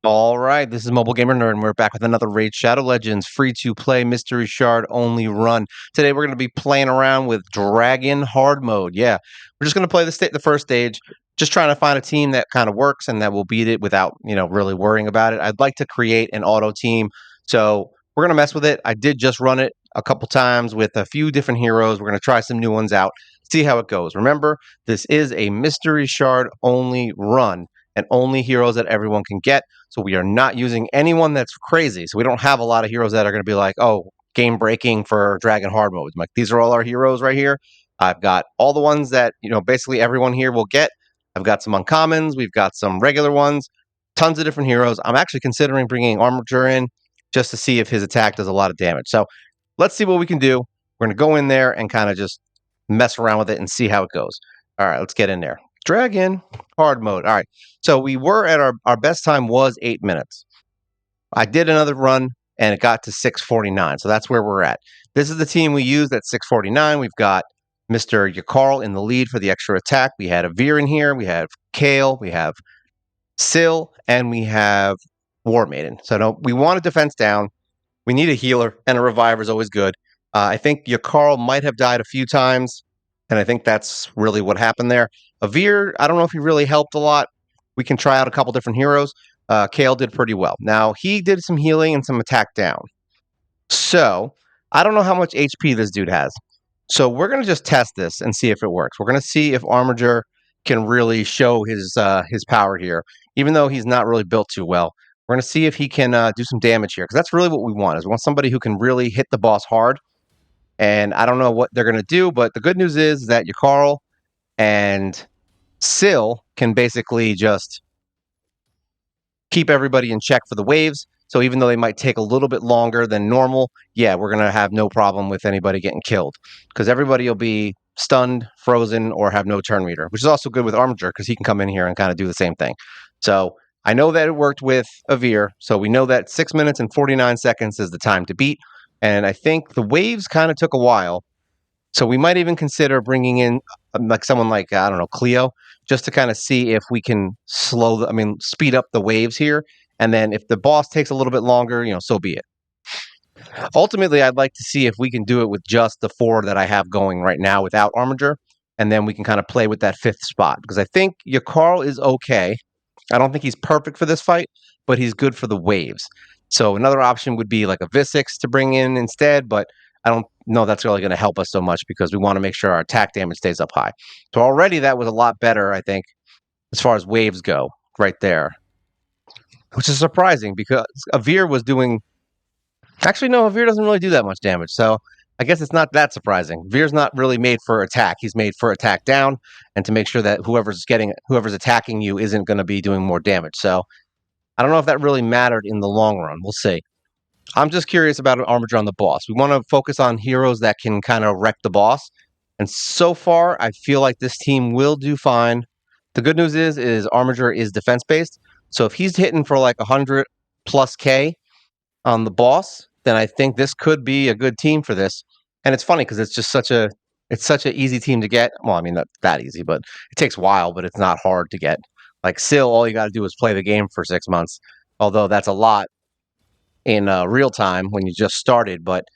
All right, this is Mobile Gamer Nerd, and we're back with another Raid Shadow Legends free-to-play mystery shard only run. Today we're going to be playing around with Dragon Hard Mode. Yeah, we're just going to play the first stage, just trying to find a team that kind of works and that will beat it without, really worrying about it. I'd like to create an auto team, so we're going to mess with it. I did just run it a couple times with a few different heroes. We're going to try some new ones out, see how it goes. Remember, this is a mystery shard only run, and only heroes that everyone can get. So we are not using anyone that's crazy. So we don't have a lot of heroes that are going to be like, oh, game breaking for Dragon Hard mode. Like, these are all our heroes right here. I've got all the ones that, basically everyone here will get. I've got some uncommons. We've got some regular ones. Tons of different heroes. I'm actually considering bringing Armature in just to see if his attack does a lot of damage. So let's see what we can do. We're going to go in there and kind of just mess around with it and see how it goes. All right, let's get in there. Dragon Hard mode. All right. So we were at our best time was 8 minutes. I did another run and it got to 6:49. So that's where we're at. This is the team we used at 6:49. We've got Mr. Yakarl in the lead for the extra attack. We had a Veer in here. We have Kale. We have Syl, and we have War Maiden. So no, we want a defense down. We need a healer, and a reviver is always good. I think Yakarl might have died a few times, and I think that's really what happened there. Avir, I don't know if he really helped a lot. We can try out a couple different heroes. Kale did pretty well. Now, he did some healing and some attack down. So, I don't know how much HP this dude has. So, we're going to just test this and see if it works. We're going to see if Armature can really show his power here, even though he's not really built too well. We're going to see if he can do some damage here, because that's really what we want. Is we want somebody who can really hit the boss hard. And I don't know what they're going to do, but the good news is that Yakarl and Syl can basically just keep everybody in check for the waves. So even though they might take a little bit longer than normal, yeah, we're going to have no problem with anybody getting killed, because everybody will be stunned, frozen, or have no turn meter, which is also good with Armature because he can come in here and kind of do the same thing. So I know that it worked with Avir, so we know that 6 minutes and 49 seconds is the time to beat. And I think the waves kind of took a while. So we might even consider bringing in like someone like, I don't know, Cleo, just to kind of see if we can speed up the waves here. And then if the boss takes a little bit longer, so be it. Ultimately, I'd like to see if we can do it with just the 4 that I have going right now without Armature. And then we can kind of play with that 5th spot, because I think Yakarl is okay. I don't think he's perfect for this fight, but he's good for the waves. So another option would be like a Visix to bring in instead, but I don't know that's really going to help us so much, because we want to make sure our attack damage stays up high. So already that was a lot better, I think, as far as waves go, right there. Which is surprising, because Avir was doing... Actually, no, Avir doesn't really do that much damage, so I guess it's not that surprising. Veer's not really made for attack. He's made for attack down, and to make sure that whoever's attacking you isn't going to be doing more damage. So I don't know if that really mattered in the long run. We'll see. I'm just curious about an Armature on the boss. We want to focus on heroes that can kind of wreck the boss. And so far, I feel like this team will do fine. The good news is Armature is defense-based. So if he's hitting for like 100 plus K on the boss, then I think this could be a good team for this. And it's funny because it's such an easy team to get. Well, I mean, not that easy, but it takes a while, but it's not hard to get. Like Syl, all you got to do is play the game for 6 months. Although that's a lot in real time when you just started, but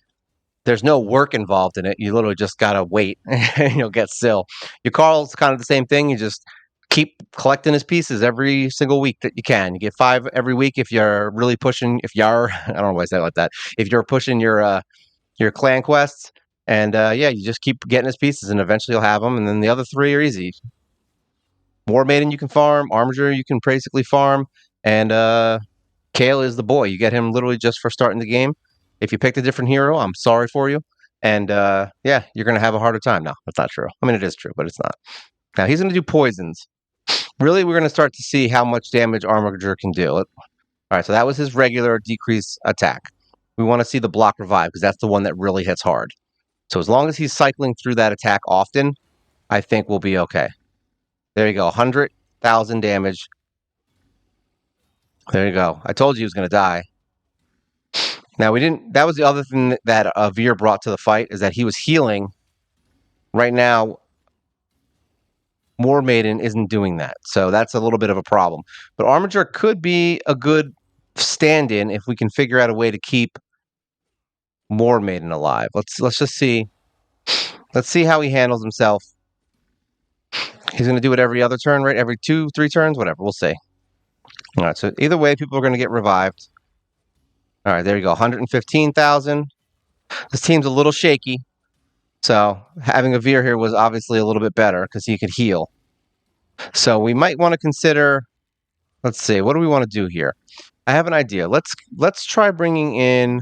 there's no work involved in it. You literally just gotta wait, and you'll get Syl. Yakarl's kind of the same thing. You just keep collecting his pieces every single week that you can. You get 5 every week if you're really pushing. If you're, I don't know why I say it like that. If you're pushing your clan quests, and yeah, you just keep getting his pieces, and eventually you'll have them. And then the other 3 are easy. War Maiden you can farm, Armature you can basically farm, and Kale is the boy. You get him literally just for starting the game. If you picked a different hero, I'm sorry for you. And yeah, you're going to have a harder time. No, that's not true. I mean, it is true, but it's not. Now, he's going to do poisons. Really, we're going to start to see how much damage Armature can do. All right, so that was his regular decrease attack. We want to see the block revive, because that's the one that really hits hard. So as long as he's cycling through that attack often, I think we'll be okay. There you go, 100,000 damage. There you go. I told you he was going to die. Now, we didn't... That was the other thing that Veer brought to the fight, is that he was healing. Right now, War Maiden isn't doing that, so that's a little bit of a problem. But Armature could be a good stand-in if we can figure out a way to keep War Maiden alive. Let's just see. Let's see how he handles himself. He's going to do it every other turn, right? Every 2, 3 turns, whatever. We'll see. All right. So either way, people are going to get revived. All right. There you go. 115,000. This team's a little shaky. So having a Veer here was obviously a little bit better because he could heal. So we might want to consider. Let's see. What do we want to do here? I have an idea. Let's try bringing in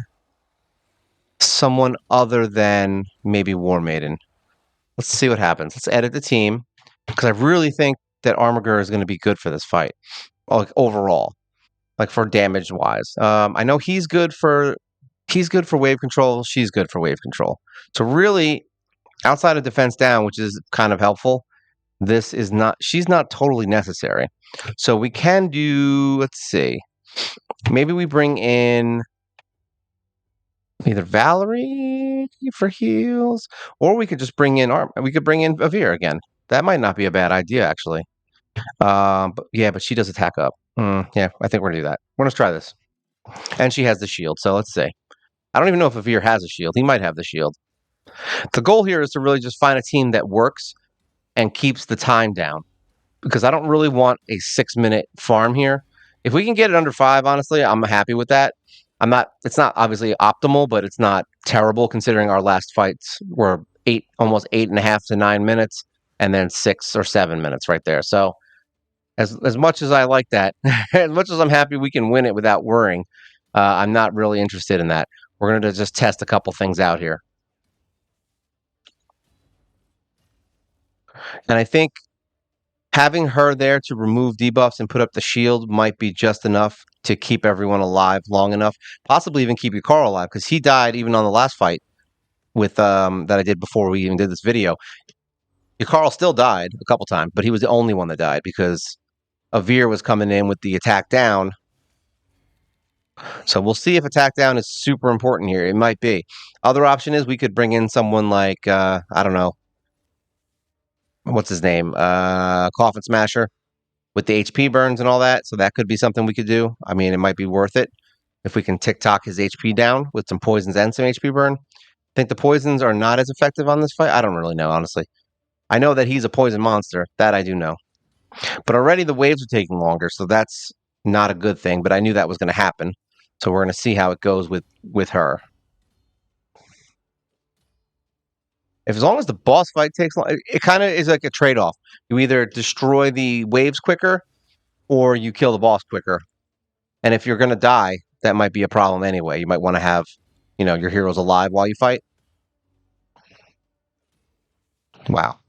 someone other than maybe War Maiden. Let's see what happens. Let's edit the team because I really think that Armiger is going to be good for this fight, like overall, like for damage wise. I know he's good for wave control. She's good for wave control. So really, outside of defense down, which is kind of helpful, this is not. She's not totally necessary. So we can do. Let's see. Maybe we bring in either Valerie for heals, or we could just bring in we could bring in Avir again. That might not be a bad idea, actually. But she does attack up. Yeah, I think we're gonna do that. We're gonna try this, and she has the shield. So let's see. I don't even know if Avir has a shield. He might have the shield. The goal here is to really just find a team that works and keeps the time down, because I don't really want a 6-minute farm here. If we can get it under 5, honestly, I'm happy with that. It's not obviously optimal, but it's not terrible considering our last fights were almost 8.5 to 9 minutes, and then 6 or 7 minutes right there. So as much as I like that, as much as I'm happy we can win it without worrying, I'm not really interested in that. We're going to just test a couple things out here. And I think having her there to remove debuffs and put up the shield might be just enough to keep everyone alive long enough, possibly even keep Carl alive, because he died even on the last fight with that I did before we even did this video. Carl still died a couple times, but he was the only one that died because Avir was coming in with the attack down. So we'll see if attack down is super important here. It might be. Other option is we could bring in someone like I don't know, what's his name, Coffin Smasher, with the HP burns and all that. So that could be something we could do. I mean, it might be worth it if we can tick-tock his HP down with some poisons and some HP burn. I think the poisons are not as effective on this fight. I don't really know, honestly. I know that he's a poison monster. That I do know. But already the waves are taking longer, so that's not a good thing. But I knew that was going to happen. So we're going to see how it goes with her. As long as the boss fight takes long, it kind of is like a trade-off. You either destroy the waves quicker or you kill the boss quicker. And if you're going to die, that might be a problem anyway. You might want to have, your heroes alive while you fight. Wow.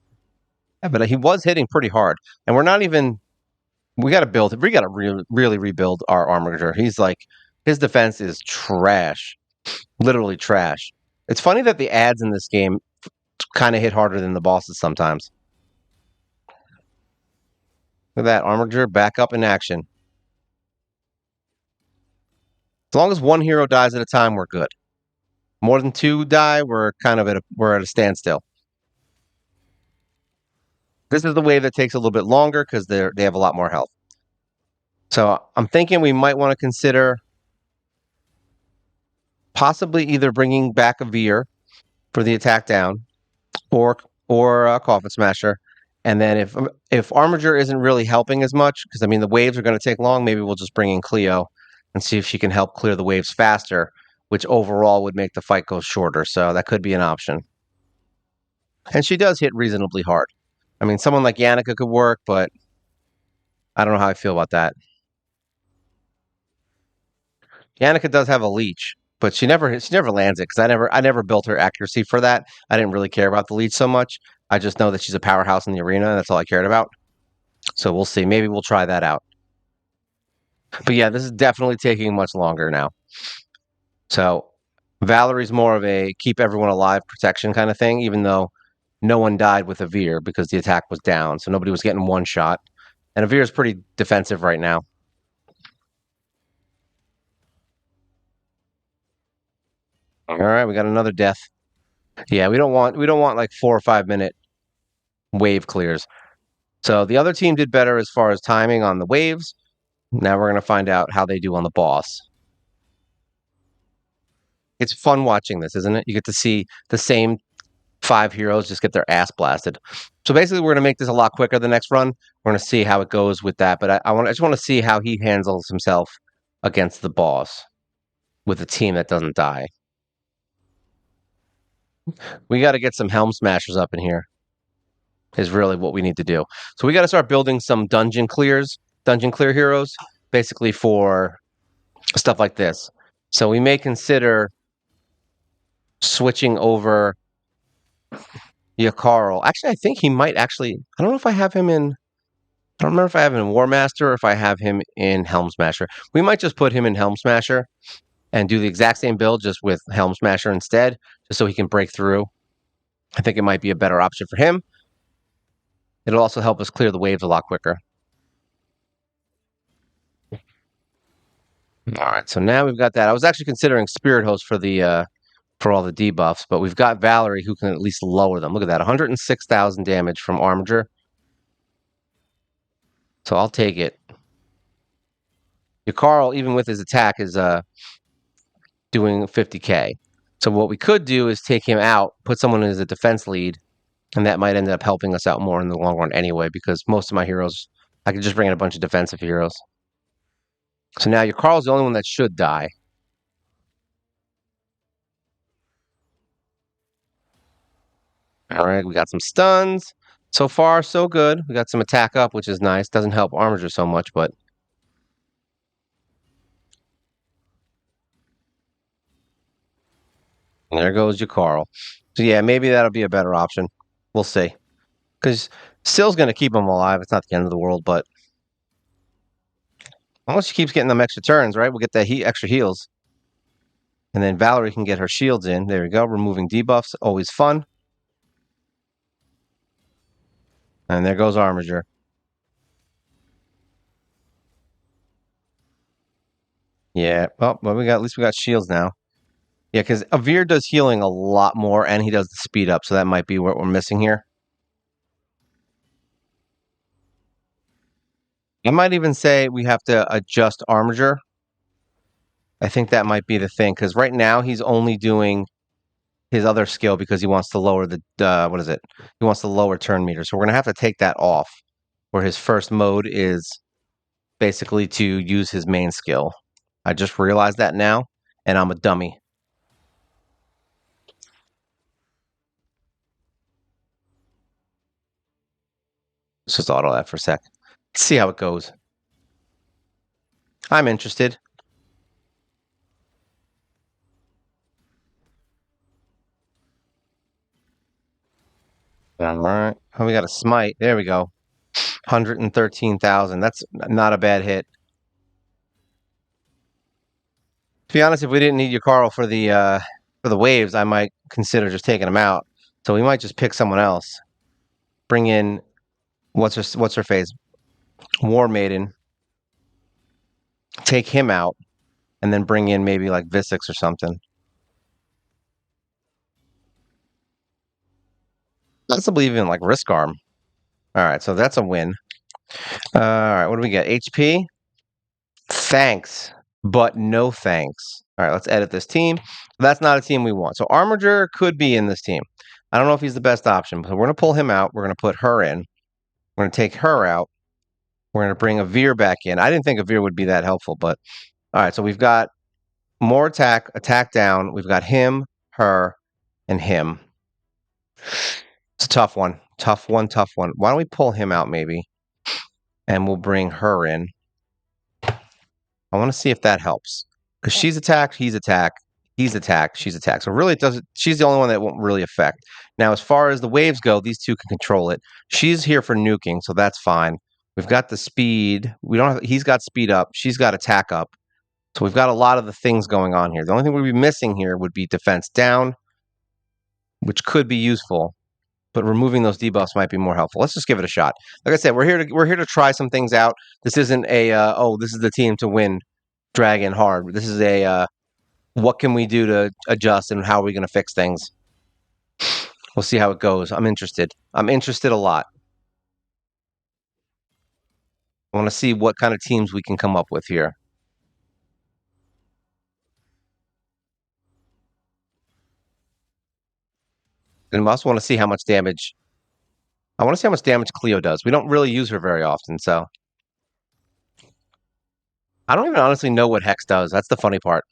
Yeah, but he was hitting pretty hard. And we got to really rebuild our armature. He's like, his defense is trash. Literally trash. It's funny that the ads in this game kind of hit harder than the bosses sometimes. Look at that, armature back up in action. As long as one hero dies at a time, we're good. More than 2 die, we're at a standstill. This is the wave that takes a little bit longer because they have a lot more health. So I'm thinking we might want to consider possibly either bringing back a Veer for the attack down, or a Coffin Smasher. And then if Armiger isn't really helping as much, because I mean the waves are going to take long, maybe we'll just bring in Cleo and see if she can help clear the waves faster, which overall would make the fight go shorter. So that could be an option. And she does hit reasonably hard. I mean, someone like Yannicka could work, but I don't know how I feel about that. Yannicka does have a leech, but she never lands it because I never built her accuracy for that. I didn't really care about the leech so much. I just know that she's a powerhouse in the arena, and that's all I cared about. So we'll see. Maybe we'll try that out. But yeah, this is definitely taking much longer now. So Valerie's more of a keep everyone alive protection kind of thing, even though no one died with Avir because the attack was down, so nobody was getting one shot. And Avir is pretty defensive right now. All right, we got another death. Yeah, we don't want like 4 or 5 minute wave clears. So the other team did better as far as timing on the waves. Now we're going to find out how they do on the boss. It's fun watching this, isn't it? You get to see the same 5 heroes just get their ass blasted. So basically, we're going to make this a lot quicker the next run. We're going to see how it goes with that. But I just want to see how he handles himself against the boss with a team that doesn't die. We got to get some Helm Smashers up in here. Is really what we need to do. So we got to start building some dungeon clear heroes, basically for stuff like this. So we may consider switching over Carl. Actually, I think he might actually. I don't know if I have him in. I don't remember if I have him in War Master or if I have him in Helm Smasher. We might just put him in Helm Smasher and do the exact same build just with Helm Smasher instead, just so he can break through. I think it might be a better option for him. It'll also help us clear the waves a lot quicker. All right, so now we've got that. I was actually considering Spirit Host for all the debuffs, but we've got Valerie who can at least lower them. Look at that, 106,000 damage from Armiger. So I'll take it. Carl, even with his attack, is doing 50k. So what we could do is take him out, put someone as a defense lead, and that might end up helping us out more in the long run anyway, because most of my heroes, I could just bring in a bunch of defensive heroes. So now Carl's the only one that should die. All right, we got some stuns. So far, so good. We got some attack up, which is nice. Doesn't help Armiger so much, but there goes Carl. So yeah, maybe that'll be a better option. We'll see. Because still's going to keep him alive. It's not the end of the world, but unless she keeps getting them extra turns, right? We'll get that extra heals. And then Valerie can get her shields in. There we go. Removing debuffs. Always fun. And there goes Armiger. Yeah. Well, we got, at least we got shields now. Yeah, because Avir does healing a lot more, and he does the speed up, so that might be what we're missing here. I might even say we have to adjust Armiger. I think that might be the thing, because right now he's only doing his other skill because he wants to lower the, what is it? He wants to lower turn meter. So we're going to have to take that off, where his first mode is basically to use his main skill. I just realized that now, and I'm a dummy. Let's just auto that for a sec. Let's see how it goes. I'm interested. All right. Oh, we got a smite. There we go. 113,000. That's not a bad hit. To be honest, if we didn't need Yukaro for the waves, I might consider just taking him out. So we might just pick someone else. Bring in what's her face? War Maiden. Take him out, and then bring in maybe like Visix or something. Possibly even like Risk Arm. All right, so that's a win. All right, what do we get? HP? Thanks, but no thanks. All right, let's edit this team. That's not a team we want. So Armiger could be in this team. I don't know if he's the best option, but we're going to pull him out. We're going to put her in. We're going to take her out. We're going to bring Avir back in. I didn't think Avir would be that helpful, but all right. So we've got more attack down. We've got him, her, and him. It's a tough one. Tough one. Why don't we pull him out maybe? And we'll bring her in. I want to see if that helps. Because she's attacked, he's attacked, he's attacked, she's attacked. So really it doesn't, she's the only one that won't really affect. Now, as far as the waves go, these two can control it. She's here for nuking, so that's fine. We've got the speed. We don't have, he's got speed up, she's got attack up. So we've got a lot of the things going on here. The only thing we'd be missing here would be defense down, which could be useful. But removing those debuffs might be more helpful. Let's just give it a shot. Like I said, we're here to try some things out. This isn't a this is the team to win Dragon hard. This is a what can we do to adjust and how are we going to fix things? We'll see how it goes. I'm interested. I'm interested a lot. I want to see what kind of teams we can come up with here. And I also want to see how much damage. I want to see how much damage Cleo does. We don't really use her very often, so I don't even honestly know what Hex does. That's the funny part.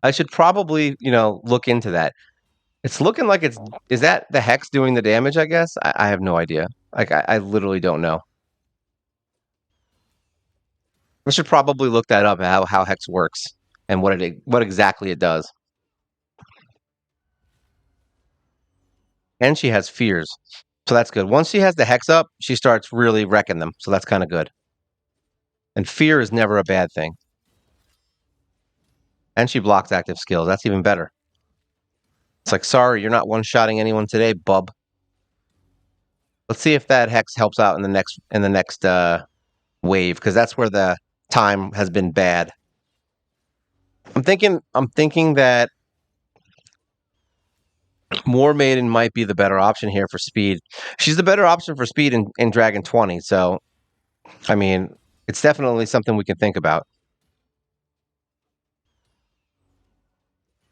I should probably, look into that. It's looking like it's is that the Hex doing the damage, I guess? I have no idea. Like I literally don't know. I should probably look that up how Hex works and what exactly it does. And she has fears. So that's good. Once she has the Hex up, she starts really wrecking them. So that's kind of good. And fear is never a bad thing. And she blocks active skills. That's even better. It's like, sorry, you're not one-shotting anyone today, bub. Let's see if that Hex helps out in the next wave, because that's where the time has been bad. I'm thinking that War Maiden might be the better option here for speed. She's the better option for speed in Dragon 20. So, I mean, it's definitely something we can think about.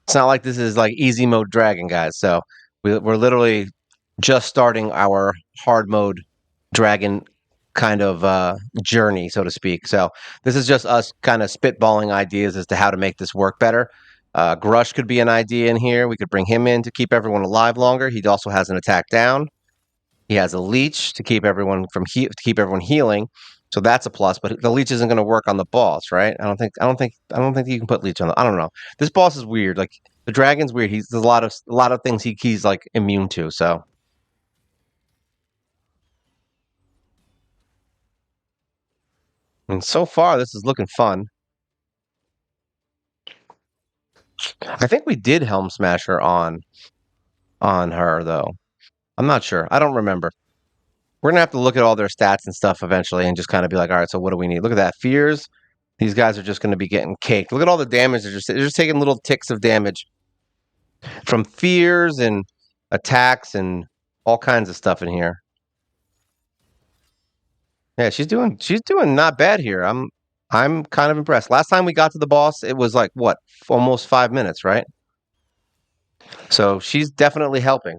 It's not like this is like easy mode Dragon, guys. So we're literally just starting our hard mode Dragon kind of journey, so to speak. So this is just us kind of spitballing ideas as to how to make this work better. Grush could be an idea in here. We could bring him in to keep everyone alive longer. He also has an attack down. He has a leech to keep everyone to keep everyone healing. So that's a plus, but the leech isn't going to work on the boss, right? I don't think you can put leech on the. I don't know. This boss is weird. Like the dragon's weird. There's a lot of things he's like immune to. So and so far this is looking fun. I think we did Helm Smasher on her though. I'm not sure. I don't remember. We're gonna have to look at all their stats and stuff eventually, and just kind of be like, all right, so what do we need? Look at that fears. These guys are just going to be getting caked. Look at all the damage. They're just taking little ticks of damage from fears and attacks and all kinds of stuff in here. Yeah, she's doing not bad here. I'm kind of impressed. Last time we got to the boss, it was like what, almost 5 minutes, right? So she's definitely helping.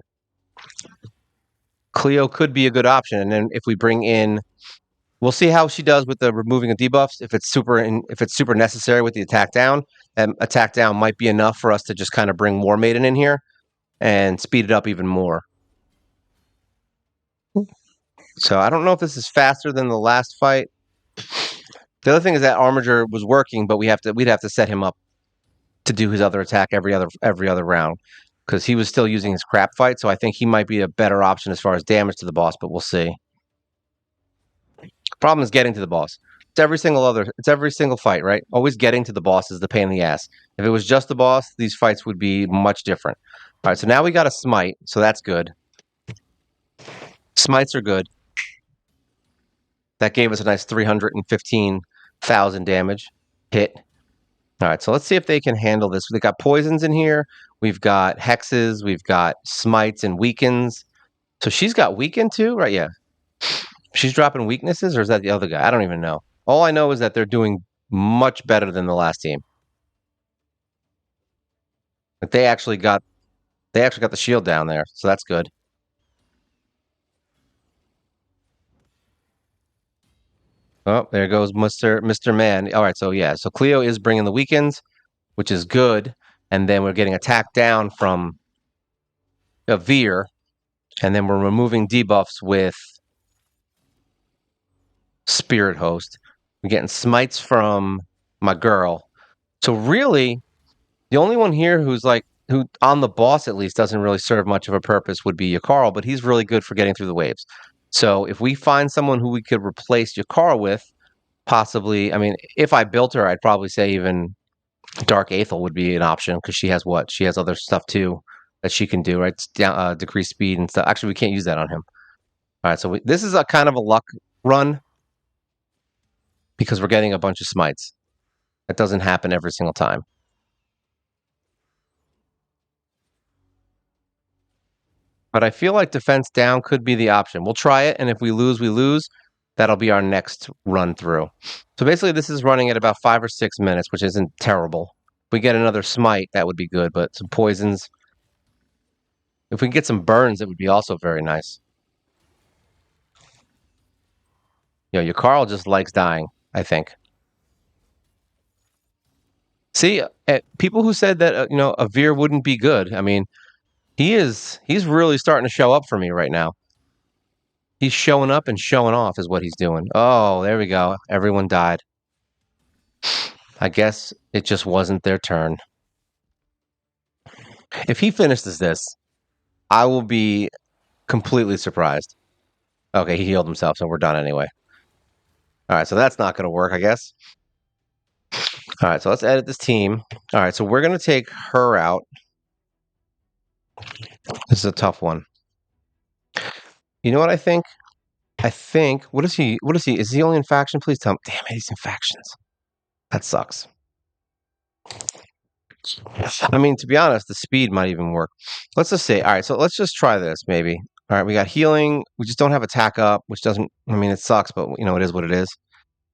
Cleo could be a good option, and then if we bring in, we'll see how she does with the removing of debuffs. If it's super necessary with the attack down, and attack down might be enough for us to just kind of bring War Maiden in here and speed it up even more. So I don't know if this is faster than the last fight. The other thing is that Armiger was working, but we'd have to set him up to do his other attack every other round, because he was still using his crap fight. So I think he might be a better option as far as damage to the boss, but we'll see. Problem is getting to the boss. It's every single fight, right? Always getting to the boss is the pain in the ass. If it was just the boss, these fights would be much different. All right, so now we got a smite, so that's good. Smites are good. That gave us a nice 315,000 damage hit. All right, so let's see if they can handle this. We've got poisons in here. We've got hexes. We've got smites and weakens. So she's got weaken too, right? Yeah. She's dropping weaknesses, or is that the other guy? I don't even know. All I know is that they're doing much better than the last team. Like they actually got the shield down there, so that's good. Oh, there goes Mister Man. All right, so yeah, so Cleo is bringing the weakens, which is good, and then we're getting attacked down from a Veer, and then we're removing debuffs with Spirit Host. We're getting smites from my girl. So really, the only one here who on the boss at least doesn't really serve much of a purpose would be Yakarl, but he's really good for getting through the waves. So if we find someone who we could replace Yakarl with, possibly, I mean, if I built her, I'd probably say even Dark Aethel would be an option, because she has what? She has other stuff too that she can do, right? It's down, decrease speed and stuff. Actually, we can't use that on him. All right, so this is a kind of a luck run because we're getting a bunch of smites. That doesn't happen every single time. But I feel like defense down could be the option. We'll try it, and if we lose, we lose. That'll be our next run through. So basically, this is running at about 5 or 6 minutes, which isn't terrible. If we get another smite, that would be good, but some poisons. If we can get some burns, it would be also very nice. Your Carl just likes dying, I think. See, people who said that a Veer wouldn't be good. I mean, he's really starting to show up for me right now. He's showing up and showing off is what he's doing. Oh, there we go. Everyone died. I guess it just wasn't their turn. If he finishes this, I will be completely surprised. Okay, he healed himself, so we're done anyway. All right, so that's not going to work, I guess. All right, so let's edit this team. All right, so we're going to take her out. This is a tough one. You know what I think? I think what is he? What is he? Is he only in faction? Please tell me. Damn it, he's in factions. That sucks. I mean, to be honest, the speed might even work. Let's just say, all right, so let's just try this maybe. All right, we got healing. We just don't have attack up, which doesn't. I mean, it sucks, but it is what it is.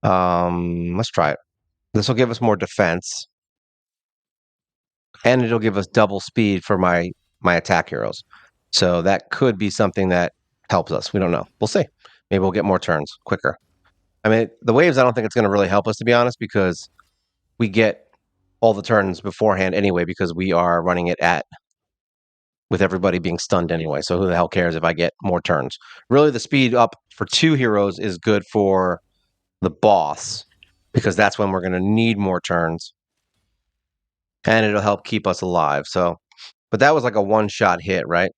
Let's try it. This will give us more defense, and it'll give us double speed for my attack heroes. So that could be something that helps us. We don't know. We'll see. Maybe we'll get more turns quicker. I mean, the waves. I don't think it's going to really help us, to be honest, because we get all the turns beforehand anyway, because we are running it with everybody being stunned anyway. So who the hell cares if I get more turns? Really, the speed up for 2 heroes is good for the boss, because that's when we're going to need more turns, and it'll help keep us alive. So, but that was like a one-shot hit, right?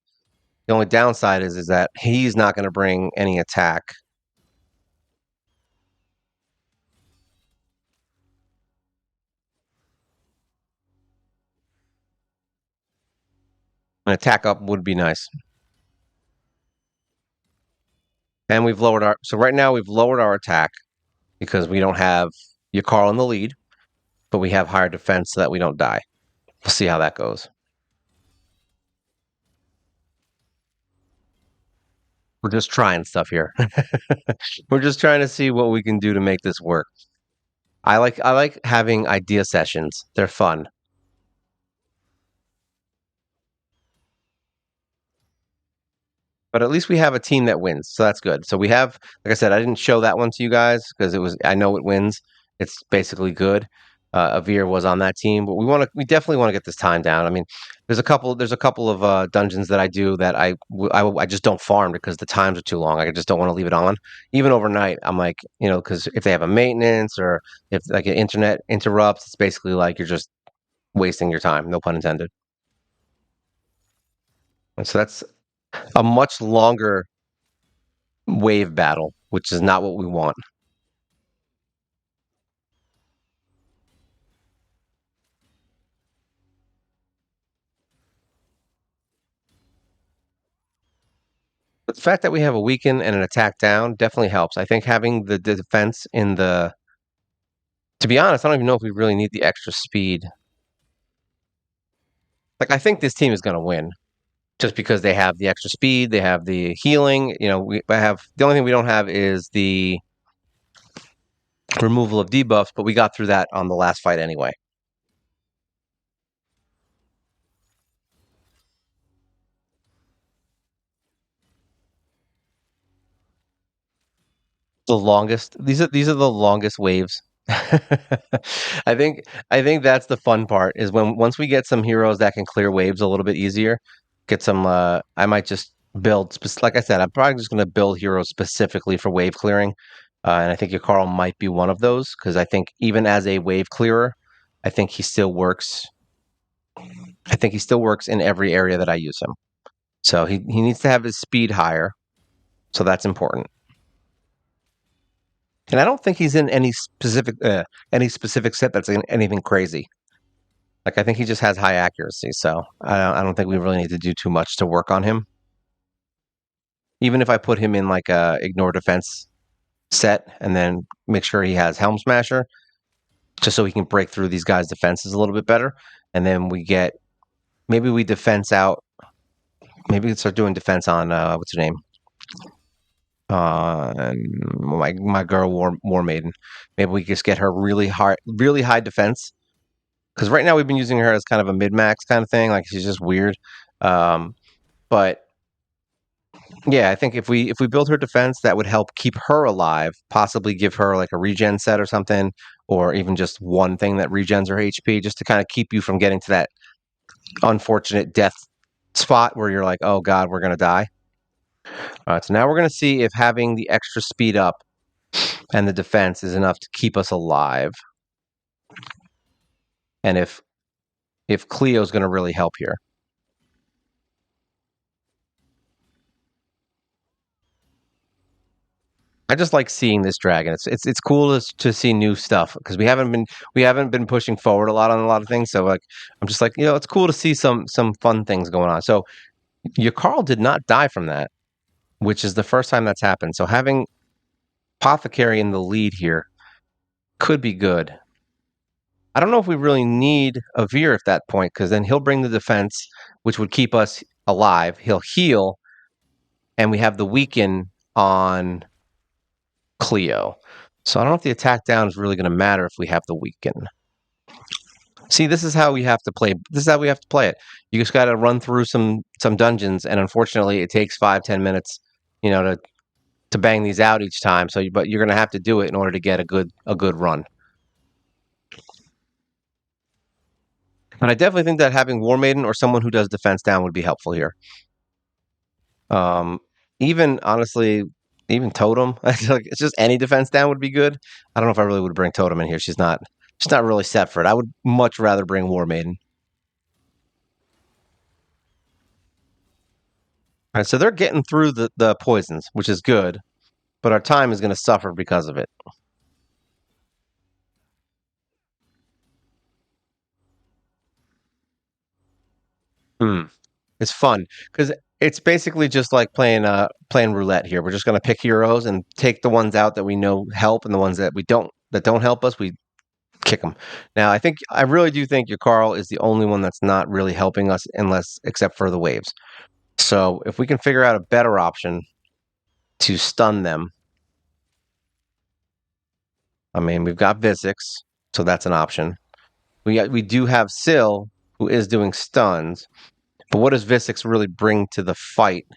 The only downside is that he's not going to bring any attack. An attack up would be nice. And we've lowered our... So right now we've lowered our attack because we don't have Yakar in the lead, but we have higher defense so that we don't die. We'll see how that goes. We're just trying stuff here. We're just trying to see what we can do to make this work. I like having idea sessions. They're fun. But at least we have a team that wins, so that's good. So we have, like I said, I didn't show that one to you guys because I know it wins. It's basically good. Avir was on that team, but we definitely want to get this time down. I mean, there's a couple of dungeons that I do that I just don't farm because the times are too long. I just don't want to leave it on, even overnight. I'm like, because if they have a maintenance or if like an internet interrupts, it's basically like you're just wasting your time. No pun intended. And so that's a much longer wave battle, which is not what we want. But the fact that we have a weaken and an attack down definitely helps. I think having the defense in the... To be honest, I don't even know if we really need the extra speed. Like, I think this team is going to win just because they have the extra speed, they have the healing. We have the only thing we don't have is the removal of debuffs, but we got through that on the last fight anyway. The longest. These are the longest waves. I think that's the fun part is when once we get some heroes that can clear waves a little bit easier, get some I might just build like I said, I'm probably just going to build heroes specifically for wave clearing. And I think your Carl might be one of those because I think even as a wave clearer, I think he still works. I think he still works in every area that I use him. So he needs to have his speed higher. So that's important. And I don't think he's in any specific set that's in anything crazy. Like I think he just has high accuracy, so I don't think we really need to do too much to work on him. Even if I put him in like a ignore defense set and then make sure he has Helm Smasher, just so he can break through these guys' defenses a little bit better, and then maybe we defense out. Maybe we can start doing defense on what's her name? And my girl War Maiden. Maybe we just get her really high defense. Because right now we've been using her as kind of a mid max kind of thing. Like she's just weird. Um, but yeah, I think if we build her defense, that would help keep her alive. Possibly give her like a regen set or something, or even just one thing that regens her HP, just to kind of keep you from getting to that unfortunate death spot where you're like, oh god, we're gonna die. All right, so now we're gonna see if having the extra speed up and the defense is enough to keep us alive, and if Cleo's gonna really help here. I just like seeing this dragon. It's cool to see new stuff because we haven't been pushing forward a lot on a lot of things. So like I'm just like it's cool to see some fun things going on. So your Carl did not die from that, which is the first time that's happened. So having Apothecary in the lead here could be good. I don't know if we really need a Veer at that point because then he'll bring the defense, which would keep us alive. He'll heal, and we have the weaken on Cleo. So I don't know if the attack down is really going to matter if we have the weaken. See, this is how we have to play. This is how we have to play it. You just got to run through some dungeons, and unfortunately, it takes 5-10 minutes, to bang these out each time. So, but you're going to have to do it in order to get a good run. And I definitely think that having War Maiden or someone who does defense down would be helpful here. Um, even honestly, even Totem, it's just any defense down would be good. I don't know if I really would bring Totem in here. She's not really set for it. I would much rather bring War Maiden. All right, so they're getting through the poisons, which is good, but our time is going to suffer because of it. Hmm. It's fun because it's basically just like playing roulette here. We're just going to pick heroes and take the ones out that we know help, and the ones that don't help us, we kick them. Now, I really do think your Carl is the only one that's not really helping us, unless except for the waves. So if we can figure out a better option to stun them, I mean, we've got Visix, so that's an option. We do have Syl, who is doing stuns, but what does Visix really bring to the fight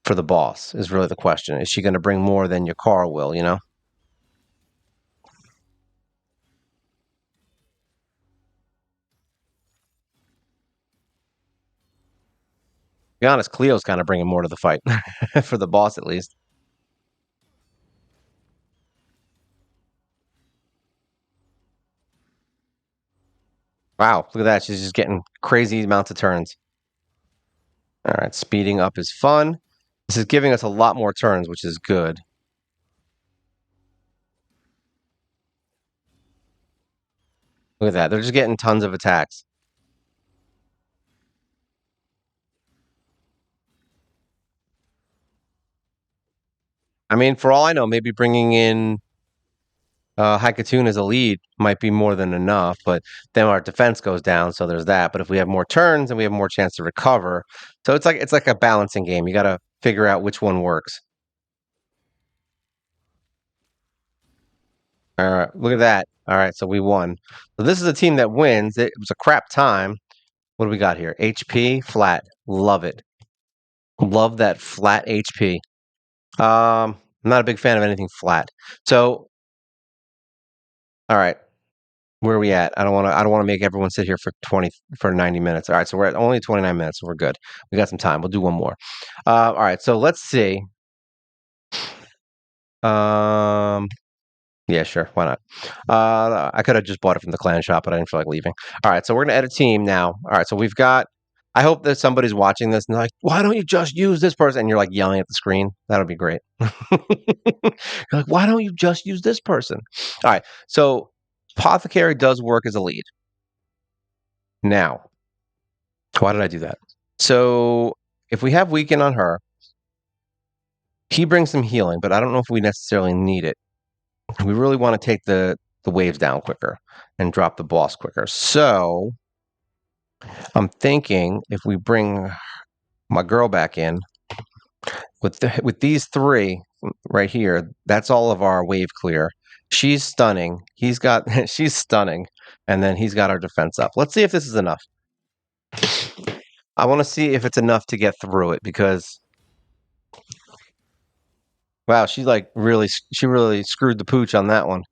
for the boss? Is really the question. Is she going to bring more than your Carl will? To be honest, Cleo's kind of bringing more to the fight for the boss, at least. Wow, look at that. She's just getting crazy amounts of turns. All right, speeding up is fun. This is giving us a lot more turns, which is good. Look at that. They're just getting tons of attacks. I mean, for all I know, maybe bringing in Haikatun as a lead might be more than enough, but then our defense goes down, so there's that. But if we have more turns and we have more chance to recover, so it's like a balancing game. You got to figure out which one works. All right, look at that. All right, so we won. So this is a team that wins. It was a crap time. What do we got here? HP flat. Love it. Love that flat HP. I'm not a big fan of anything flat. So, all right, where are we at? I don't want to make everyone sit here for 90 minutes. All right, so we're at only 29 minutes, so we're good. We got some time. We'll do one more. All right, so let's see. Um, yeah, sure. Why not? I could have just bought it from the clan shop, but I didn't feel like leaving. All right, so we're gonna add a team now. All right, so we've got. I hope that somebody's watching this and they're like, "Why don't you just use this person?" And you're like yelling at the screen. That'll be great. You're like, "Why don't you just use this person?" All right, so Apothecary does work as a lead. Now, why did I do that? So if we have weaken on her, he brings some healing, but I don't know if we necessarily need it. We really want to take the waves down quicker and drop the boss quicker. So I'm thinking if we bring my girl back in with these three, right here, that's all of our wave clear. She's stunning. He's got she's stunning, and then he's got our defense up. Let's see if this is enough. I want to see if it's enough to get through it because wow, she really screwed the pooch on that one.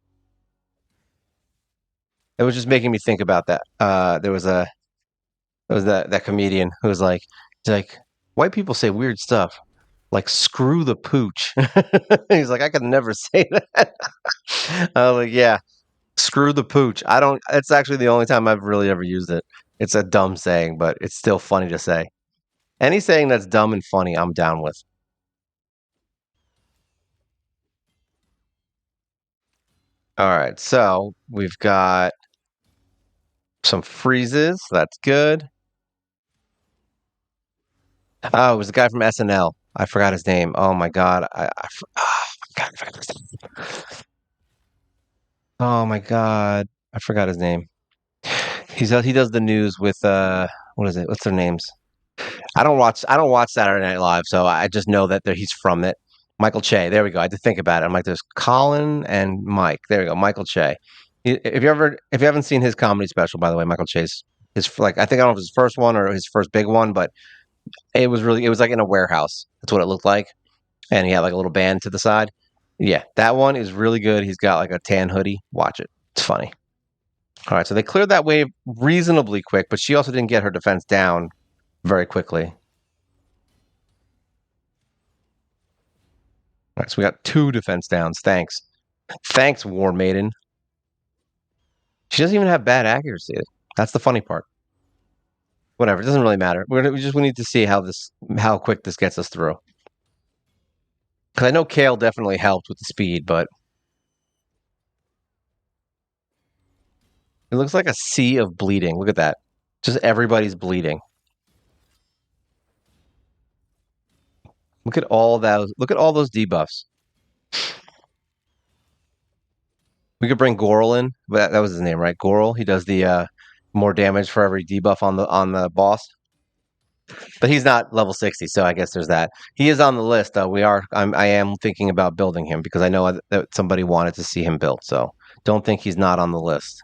It was just making me think about that. There was that comedian who was like, he's like, white people say weird stuff like screw the pooch. He's like, I could never say that. I was like, yeah, screw the pooch. I don't. It's actually the only time I've really ever used it. It's a dumb saying, but it's still funny to say. Any saying that's dumb and funny, I'm down with. All right, so we've got some freezes. That's good. Oh, it was the guy from SNL. I forgot his name. Oh my god. God, I forgot his name. Oh my god. I forgot his name. He does the news with what is it? What's their names? I don't watch Saturday Night Live, so I just know that he's from it. Michael Che. There we go. I had to think about it. I'm like, there's Colin and Mike. There we go. Michael Che. If you haven't seen his comedy special, by the way, Michael Che's his like I think I don't know if it's his first one or his first big one, but it was like in a warehouse. That's what it looked like, and he had like a little band to the side. Yeah, that one is really good. He's got like a tan hoodie. Watch it. It's funny. All right, so they cleared that wave reasonably quick, but she also didn't get her defense down very quickly. All right, so we got two defense downs. Thanks. Thanks, War Maiden. She doesn't even have bad accuracy. That's the funny part. Whatever, it doesn't really matter. We need to see how quick this gets us through. Because I know Kale definitely helped with the speed, but it looks like a sea of bleeding. Look at that. Just everybody's bleeding. Look at all those. Look at all those debuffs. We could bring Goral in. That was his name, right? Goral. He does the more damage for every debuff on the boss. But he's not level 60, so I guess there's that. He is on the list, though. I am thinking about building him because I know that somebody wanted to see him built. So don't think he's not on the list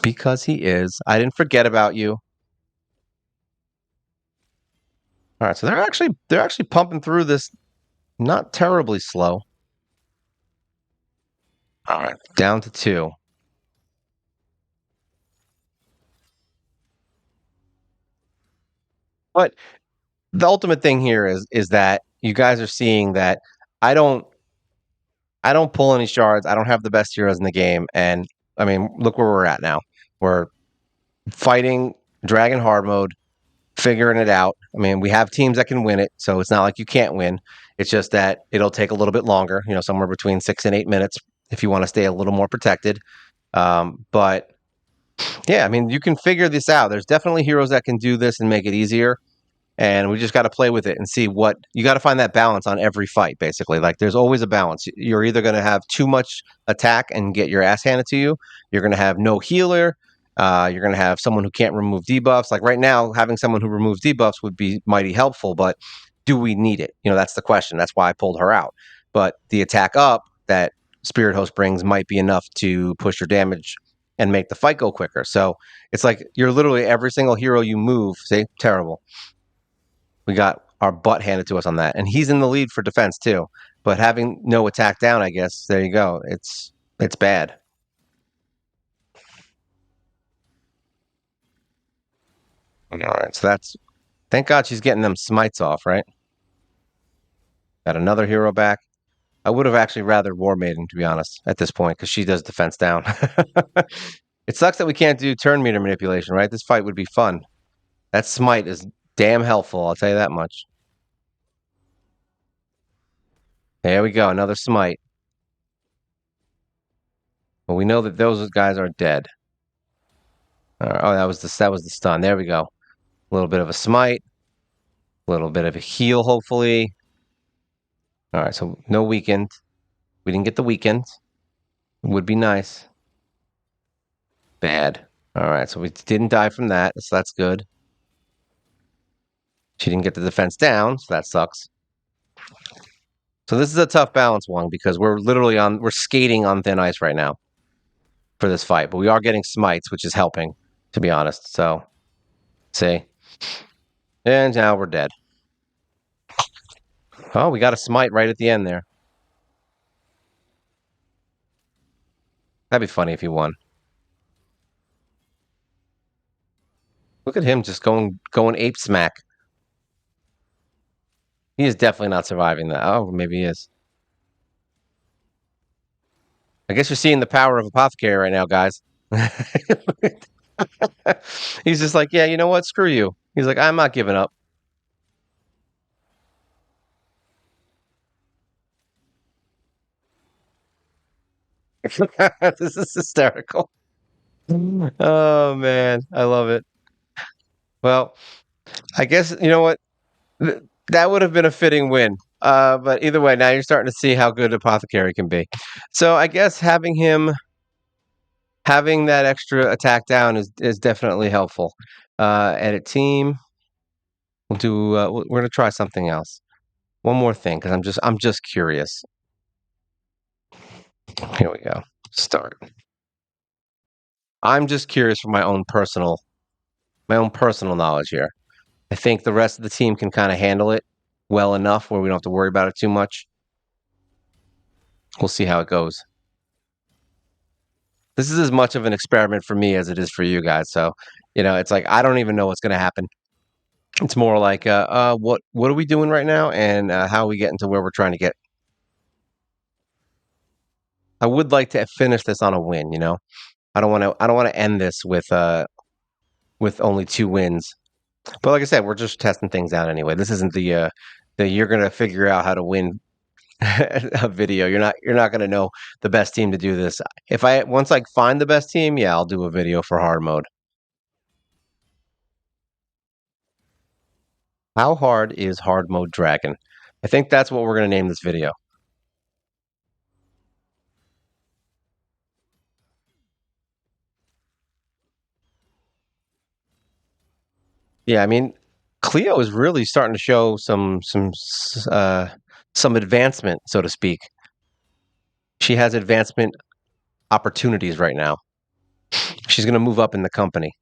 because he is. I didn't forget about you. All right, so they're actually pumping through this not terribly slow. All right, down to two. But the ultimate thing here is that you guys are seeing that I don't I don't pull any shards. I don't have the best heroes in the game, and I mean, look where we're at now. We're fighting Dragon Hard mode, figuring it out. I mean, we have teams that can win it, so it's not like you can't win. It's just that it'll take a little bit longer. You know, somewhere between 6 and 8 minutes if you want to stay a little more protected. But yeah, I mean, you can figure this out. There's definitely heroes that can do this and make it easier. And we just got to play with it and see what you got to find that balance on every fight, basically. Like there's always a balance. You're either going to have too much attack and get your ass handed to you, you're going to have no healer, you're going to have someone who can't remove debuffs. Like right now, having someone who removes debuffs would be mighty helpful, but do we need it? You know, that's the question. That's why I pulled her out. But the attack up that Spirit Host brings might be enough to push your damage and make the fight go quicker. So it's like you're literally every single hero you move, say, terrible, we got our butt handed to us on that. And he's in the lead for defense too. But having no attack down, I guess, there you go. It's bad. All right. So that's thank God she's getting them smites off, right? Got another hero back. I would have actually rather War Maiden, to be honest, at this point, because she does defense down. It sucks that we can't do turn meter manipulation, right? This fight would be fun. That smite is damn helpful, I'll tell you that much. There we go, another smite. But we know that those guys are dead. Oh, that was the stun. There we go. A little bit of a smite, a little bit of a heal, hopefully. All right, so no weekend. We didn't get the weekend. Would be nice. Bad. All right, so we didn't die from that, so that's good. She didn't get the defense down, so that sucks. So this is a tough balance one because we're skating on thin ice right now for this fight, but we are getting smites, which is helping, to be honest. So, see, and now we're dead. Oh, we got a smite right at the end there. That'd be funny if he won. Look at him just going ape smack. He is definitely not surviving that. Oh, maybe he is. I guess you're seeing the power of Apothecary right now, guys. He's just like, yeah, you know what? Screw you. He's like, I'm not giving up. This is hysterical. Oh man, I love it. Well, I guess you know what? That would have been a fitting win. But either way, now you're starting to see how good Apothecary can be. So I guess having that extra attack down is definitely helpful. Edit team. We'll do. We're gonna try something else. One more thing, because I'm just curious. Here we go. Start. I'm just curious for my own personal knowledge here. I think the rest of the team can kind of handle it well enough where we don't have to worry about it too much. We'll see how it goes. This is as much of an experiment for me as it is for you guys. So, it's like I don't even know what's going to happen. It's more like, what are we doing right now, and how are we getting to where we're trying to get? I would like to finish this on a win. I don't want to end this with only 2 wins. But like I said, we're just testing things out anyway. This isn't the you're gonna figure out how to win a video. You're not gonna know the best team to do this. If I once I find the best team, yeah, I'll do a video for hard mode. How hard is hard mode dragon? I think that's what we're gonna name this video. Yeah, I mean, Cleo is really starting to show some advancement, so to speak. She has advancement opportunities right now. She's gonna move up in the company.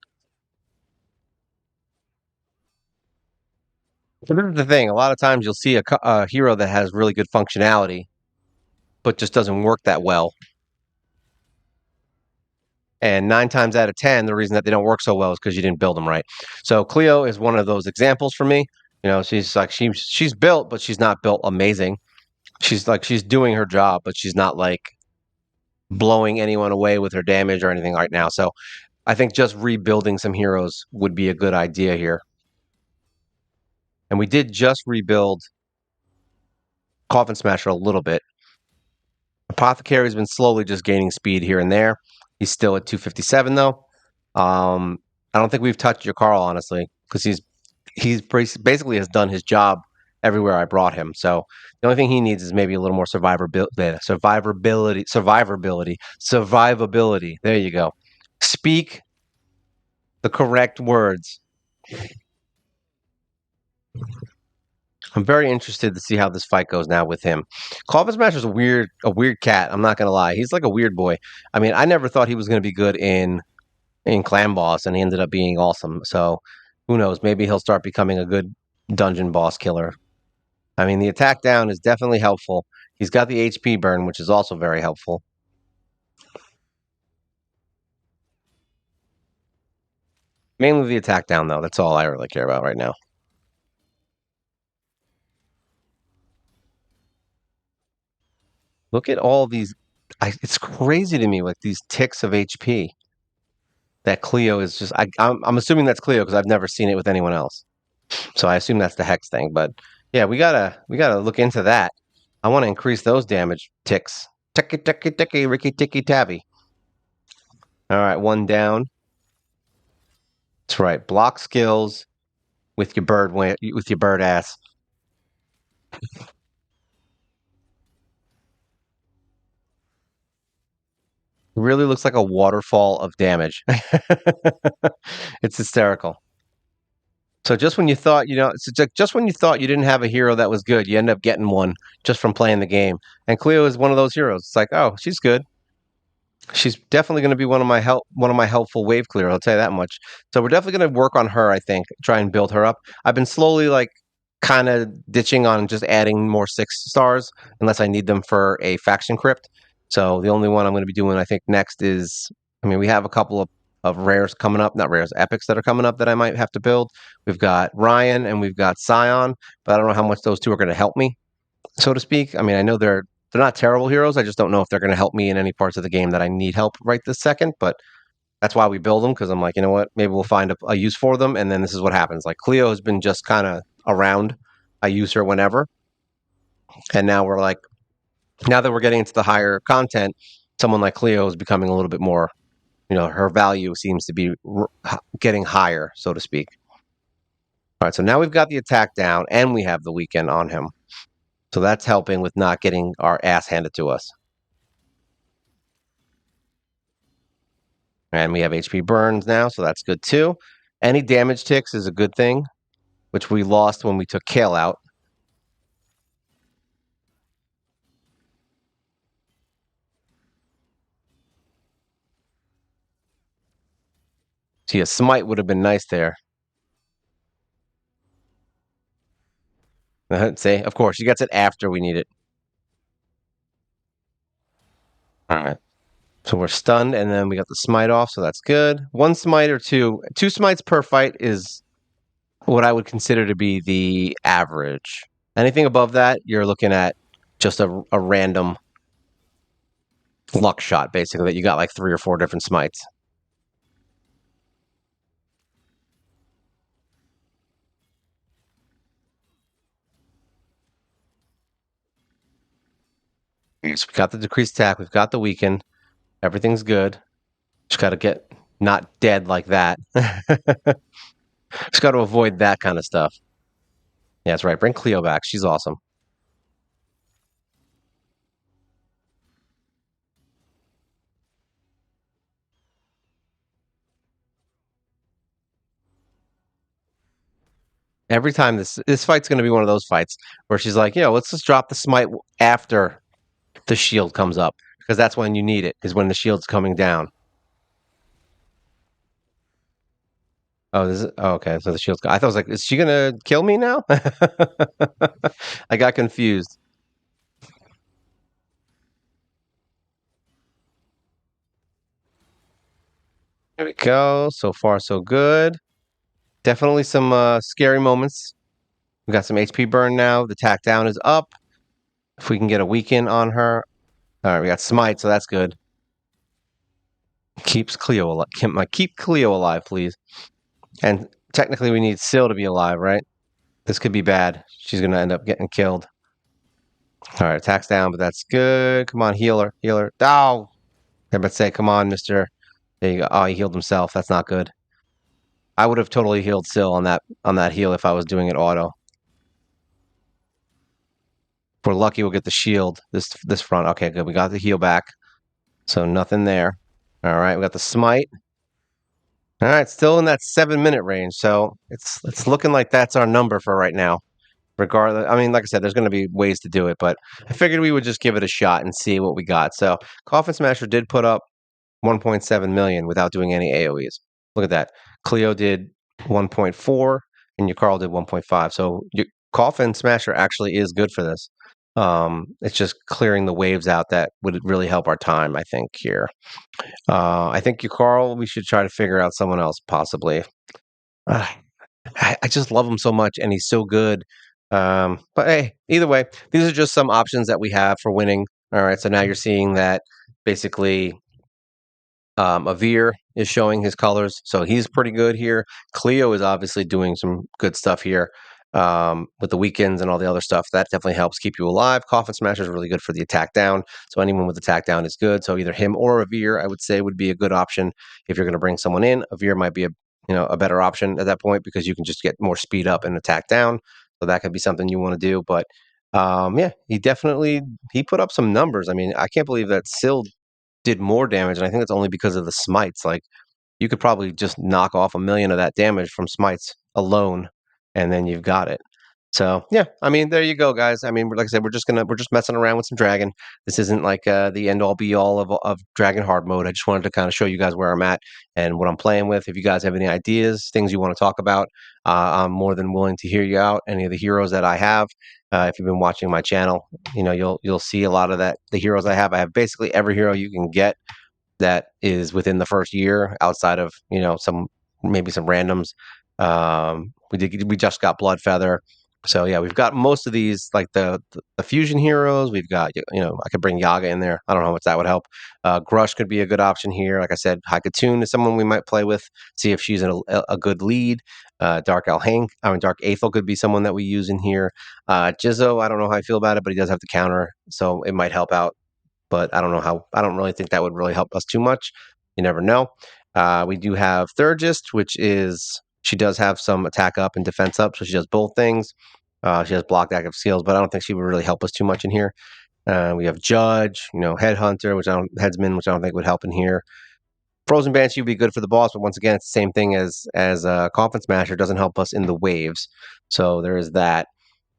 So this is the thing. A lot of times you'll see a hero that has really good functionality, but just doesn't work that well. And 9 times out of 10, the reason that they don't work so well is because you didn't build them right. So Cleo is one of those examples for me. She's like she's built, but she's not built amazing. She's doing her job, but she's not like blowing anyone away with her damage or anything right now. So I think just rebuilding some heroes would be a good idea here. And we did just rebuild Coffin Smasher a little bit. Apothecary's been slowly just gaining speed here and there. He's still at 257 though. I don't think we've touched your Carl honestly, because he's basically has done his job everywhere I brought him. So the only thing he needs is maybe a little more survivability. There you go. Speak the correct words. I'm very interested to see how this fight goes now with him. Coffin Smasher's a weird cat. I'm not gonna lie. He's like a weird boy. I mean, I never thought he was gonna be good in Clan Boss, and he ended up being awesome. So who knows? Maybe he'll start becoming a good dungeon boss killer. I mean, the attack down is definitely helpful. He's got the HP burn, which is also very helpful. Mainly the attack down, though. That's all I really care about right now. Look at all these. It's crazy to me, like these ticks of HP that Cleo is just. I'm assuming that's Cleo because I've never seen it with anyone else. So I assume that's the hex thing. But yeah, we gotta look into that. I want to increase those damage ticks. Ticky ticky ticky, Ricky ticky tabby. All right, one down. That's right. Block skills with your bird ass. Really looks like a waterfall of damage. It's hysterical. So just when you thought, just when you thought you didn't have a hero that was good, you end up getting one just from playing the game. And Cleo is one of those heroes. It's like, oh, she's good. She's definitely going to be one of my helpful wave clear. I'll tell you that much. So we're definitely going to work on her. I think try and build her up. I've been slowly like kind of ditching on just adding more 6 stars unless I need them for a faction crypt. So the only one I'm going to be doing, I think, next is. I mean, we have a couple of rares coming up, not rares, epics that are coming up that I might have to build. We've got Ryan and we've got Scion, but I don't know how much those two are going to help me, so to speak. I mean, I know they're not terrible heroes. I just don't know if they're going to help me in any parts of the game that I need help right this second. But that's why we build them, because I'm like, you know what? Maybe we'll find a use for them, and then this is what happens. Like Cleo has been just kind of around. I use her whenever, and now we're like, now that we're getting into the higher content, someone like Cleo is becoming a little bit more. Her value seems to be getting higher, so to speak. All right, so now we've got the attack down, and we have the weekend on him. So that's helping with not getting our ass handed to us. And we have HP burns now, so that's good too. Any damage ticks is a good thing, which we lost when we took Kale out. See, a smite would have been nice there. See, of course, he gets it after we need it. All right. So we're stunned, and then we got the smite off, so that's good. One smite or two smites per fight is what I would consider to be the average. Anything above that, you're looking at just a random luck shot, basically, that you got like 3 or 4 different smites. Yes. We got the decreased attack, we've got the weaken, everything's good. Just got to get not dead like that. Just got to avoid that kind of stuff. Yeah, that's right. Bring Cleo back. She's awesome. Every time this fight's going to be one of those fights where she's like, let's just drop the smite after the shield comes up, because that's when you need it, is when the shield's coming down. Oh, okay. So the shield's. I thought I was like, is she gonna kill me now? I got confused. There we go. So far, so good. Definitely some scary moments. We got some HP burn now. The tack down is up. If we can get a weaken on her. All right, we got smite, so that's good. Keeps Cleo alive. Keep Cleo alive, please. And technically, we need Syl to be alive, right? This could be bad. She's gonna end up getting killed. All right, attacks down, but that's good. Come on, healer, healer. Oh, I would say, come on, Mister. There you go. Oh, he healed himself. That's not good. I would have totally healed Syl on that heal if I was doing it auto. If we're lucky, we'll get the shield this front. Okay, good. We got the heal back, so nothing there. All right, we got the smite. All right, still in that 7-minute range, so it's looking like that's our number for right now. Regardless, I mean, like I said, there's going to be ways to do it, but I figured we would just give it a shot and see what we got. So, Coffin Smasher did put up 1.7 million without doing any AOE's. Look at that. Cleo did 1.4, and your Carl did 1.5. So, your Coffin Smasher actually is good for this. It's just clearing the waves out that would really help our time, I think, here. I think you, Carl, we should try to figure out someone else, possibly. I just love him so much, and he's so good. But hey, either way, these are just some options that we have for winning. All right, so now you're seeing that basically Avir is showing his colors, so he's pretty good here. Cleo is obviously doing some good stuff here with the weekends and all the other stuff. That definitely helps keep you alive. Coffin Smasher is really good for the attack down, so anyone with attack down is good. So either him or Avir, I would say, would be a good option if you're going to bring someone in. Avir might be a better option at that point, because you can just get more speed up and attack down. So that could be something you want to do. But yeah, he put up some numbers. I mean, I can't believe that Syl did more damage, and I think it's only because of the smites. Like, you could probably just knock off 1 million of that damage from smites alone, and then you've got it. So yeah, I mean, there you go, guys. I mean, like I said, we're just messing around with some dragon. This isn't like the end all be all of dragon hard mode. I just wanted to kind of show you guys where I'm at and what I'm playing with. If you guys have any ideas, things you want to talk about, I'm more than willing to hear you out. Any of the heroes that I have, if you've been watching my channel, you'll see a lot of that. The heroes I have basically every hero you can get that is within the first year, outside of some maybe some randoms. We just got Bloodfeather, so yeah, we've got most of these like the fusion heroes. We've got I could bring Yaga in there. I don't know how much that would help. Grush could be a good option here. Like I said, Haikatune is someone we might play with, see if she's a good lead. Dark Aethel could be someone that we use in here. Jizzo, I don't know how I feel about it, but he does have the counter, so it might help out, but I don't know how. I don't really think that would really help us too much. You never know. We do have Thurgist, which is she does have some attack up and defense up, so she does both things. She has blocked active skills, but I don't think she would really help us too much in here. We have Judge, Headhunter, Headsman, which I don't think would help in here. Frozen Banshee would be good for the boss, but once again, it's the same thing as Coffin Smasher. Doesn't help us in the waves, so there is that.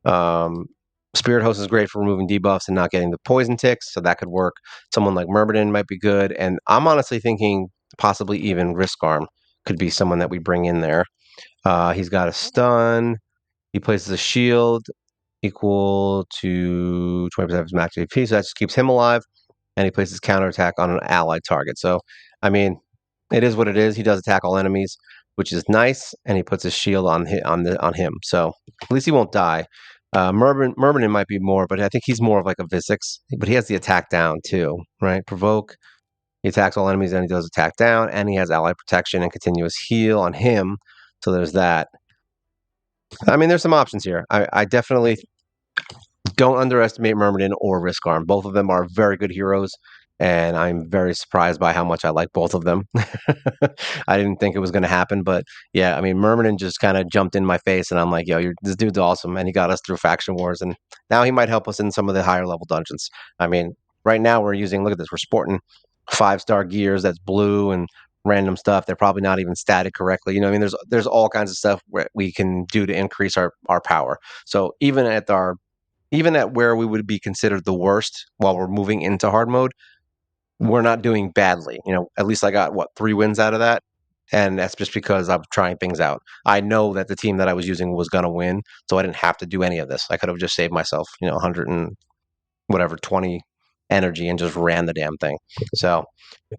Um, Spirit Host is great for removing debuffs and not getting the poison ticks, so that could work. Someone like Myrmidon might be good, and I'm honestly thinking possibly even Risk Arm could be someone that we bring in there. He's got a stun. He places a shield equal to 20% of his max AP, so that just keeps him alive, and he places counterattack on an allied target. So, I mean, it is what it is. He does attack all enemies, which is nice, and he puts his shield on him. So at least he won't die. Myrmidon might be more, but I think he's more of like a Visix. But he has the attack down too, right? Provoke. He attacks all enemies, and he does attack down, and he has ally protection and continuous heal on him. So there's that. I mean, there's some options here. I definitely don't underestimate Myrmidon or Risk Arm. Both of them are very good heroes, and I'm very surprised by how much I like both of them. I didn't think it was going to happen, but yeah, I mean, Myrmidon just kind of jumped in my face, and I'm like, yo, this dude's awesome, and he got us through Faction Wars, and now he might help us in some of the higher level dungeons. I mean, right now look at this, we're sporting 5-star gears that's blue and random stuff. They're probably not even static correctly. I mean, there's all kinds of stuff we can do to increase our power. So even at where we would be considered the worst while we're moving into hard mode, we're not doing badly. At least I got 3 wins out of that. And that's just because I'm trying things out. I know that the team that I was using was going to win, so I didn't have to do any of this. I could have just saved myself, 100 and whatever, 20 energy and just ran the damn thing. So,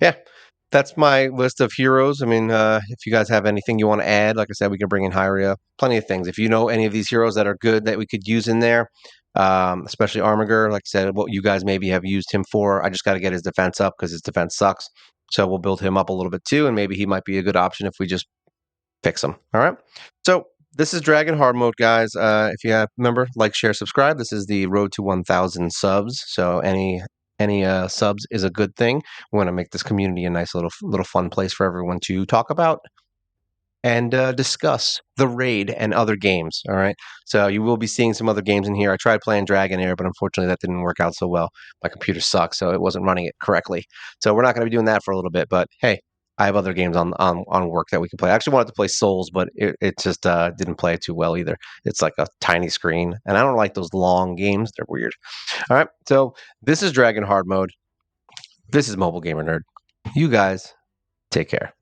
yeah, that's my list of heroes. I mean, if you guys have anything you want to add, like I said, we can bring in Hyria. Plenty of things. If you know any of these heroes that are good that we could use in there, especially Armiger, like I said, what you guys maybe have used him for. I just got to get his defense up because his defense sucks. So we'll build him up a little bit too, and maybe he might be a good option if we just fix him. All right. So this is Dragon Hard Mode, guys. If you remember, like, share, subscribe. This is the road to 1,000 subs. So any subs is a good thing. We want to make this community a nice little fun place for everyone to talk about and discuss the raid and other games. All right. So you will be seeing some other games in here. I tried playing Dragonair, but unfortunately that didn't work out so well. My computer sucks, so it wasn't running it correctly. So we're not going to be doing that for a little bit. But hey, I have other games on work that we can play. I actually wanted to play Souls, but it just didn't play it too well either. It's like a tiny screen, and I don't like those long games. They're weird. All right. So this is Dragon Hard Mode. This is Mobile Gamer Nerd. You guys take care.